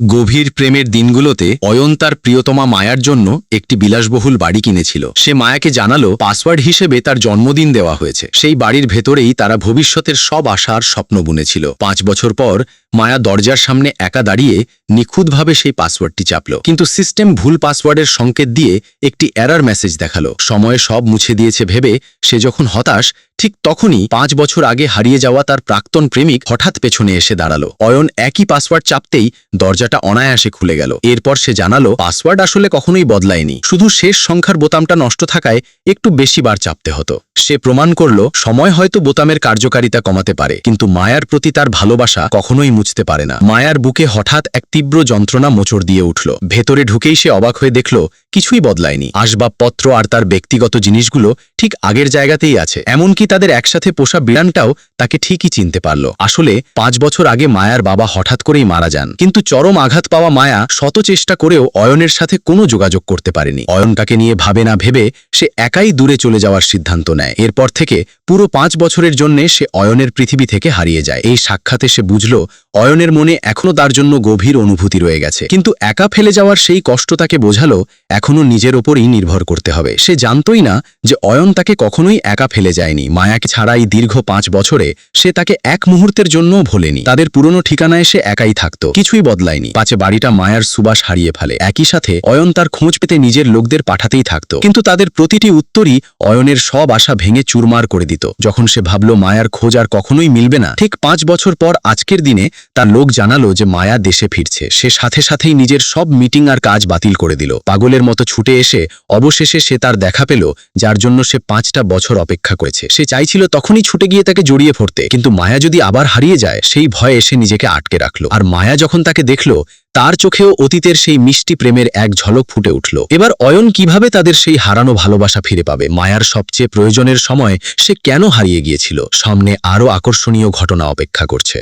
গভীর প্রেমের দিনগুলোতে অয়ন তার প্রিয়তমা মায়ার জন্য একটি বিলাসবহুল বাড়ি কিনেছিল। সে মায়াকে জানালো পাসওয়ার্ড হিসেবে তার জন্মদিন দেওয়া হয়েছে। সেই বাড়ির ভেতরেই তারা ভবিষ্যতের সব আশা আর স্বপ্ন বুনেছিল। 5 বছর পর মায়া দরজার সামনে একা দাঁড়িয়ে নিখুঁতভাবে সেই পাসওয়ার্ডটি চাপল, কিন্তু সিস্টেম ভুল পাসওয়ার্ডের সংকেত দিয়ে একটি এরর মেসেজ দেখালো। সময়ে সব মুছে দিয়েছে ভেবে সে যখন হতাশ, ঠিক তখনই 5 বছর আগে হারিয়ে যাওয়া তার প্রাক্তন প্রেমিক হঠাৎ পেছনে এসে দাঁড়ালো। অয়ন একই পাসওয়ার্ড চাপতেই দরজাটা অনায়াসে খুলে গেল। এরপর সে জানালো পাসওয়ার্ড আসলে কখনোই বদলায়নি, শুধু শেষ সংখ্যার বোতামটা নষ্ট থাকায় একটু বেশি বার চাপতে হতো। সে প্রমাণ করল সময় হয়তো বোতামের কার্যকারিতা কমাতে পারে, কিন্তু মায়ার প্রতি তার ভালোবাসা কখনোই মুছতে পারে না। মায়ার বুকে হঠাৎ এক তীব্র যন্ত্রণা মোচড় দিয়ে উঠল। ভেতরে ঢুকেই সে অবাক হয়ে দেখল কিছুই বদলায়নি। আসবাবপত্র আর তার ব্যক্তিগত জিনিসগুলো ঠিক আগের জায়গাতেই আছে। এমনকি তাদের একসাথে পোষা বিড়ালটাও তাকে ঠিকই চিনতে পারল। আসলে 5 বছর আগে মায়ার বাবা হঠাৎ করেই মারা যান, কিন্তু চরম আঘাত পাওয়া মায়া শত চেষ্টা করেও অয়নের সাথে কোনো যোগাযোগ করতে পারেনি। অয়ন তাকে নিয়ে ভাবে না ভেবে সে একাই দূরে চলে যাওয়ার সিদ্ধান্ত নেয়। এরপর থেকে পুরো 5 বছরের জন্য সে অয়নের পৃথিবী থেকে হারিয়ে যায়। এই সাক্ষাতে সে বুঝল অয়নের মনে এখনো তার জন্য গভীর অনুভূতি রয়ে গেছে, কিন্তু একা ফেলে যাওয়ার সেই কষ্ট তাকে বোঝালো এখনো নিজের ওপরই নির্ভর করতে হবে। সে জানতই না যে অয়ন তাকে কখনোই একা ফেলে যায়নি। মায়াকে ছাড়াই দীর্ঘ 5 বছরে সে তাকে এক মুহূর্তের জন্যও ভোলেনি। তাদের পুরনো ঠিকানায় সে একাই থাকতো, কিছুই বদলায়নি। পাছে বাড়িটা মায়ার সুবাস হারিয়ে ফেলে। একই সাথে অয়ন তার খোঁজ পেতে নিজের লোকদের পাঠাতেই থাকতো, কিন্তু তাদের প্রতিটি উত্তরই অয়নের সব আশা ভেঙে চুরমার করে দিত। যখন সে ভাবল মায়ার খোঁজ আর কখনোই মিলবে না, ঠিক 5 বছর পর আজকের দিনে তার লোক জানালো যে মায়া দেশে ফিরছে। সে সাথে সাথেই নিজের সব মিটিং আর কাজ বাতিল করে দিল। পাগলের মতো ছুটে এসে অবশেষে সে তার দেখা পেল, যার জন্য সে 5টা বছর অপেক্ষা করেছে। সে চাইছিল তখনই ছুটে গিয়ে তাকে জড়িয়ে পড়তে, কিন্তু মায়া যদি আবার হারিয়ে যায় সেই ভয়ে এসে নিজেকে আটকে রাখল। আর মায়া যখন তাকে দেখল তার চোখেও অতীতের সেই মিষ্টি প্রেমের এক ঝলক ফুটে উঠল। এবার অয়ন কিভাবে তাদের সেই হারানো ভালোবাসা ফিরে পাবে? মায়ার সবচেয়ে প্রয়োজনের সময় সে কেন হারিয়ে গিয়েছিল? সামনে আরও আকর্ষণীয় ঘটনা অপেক্ষা করছে।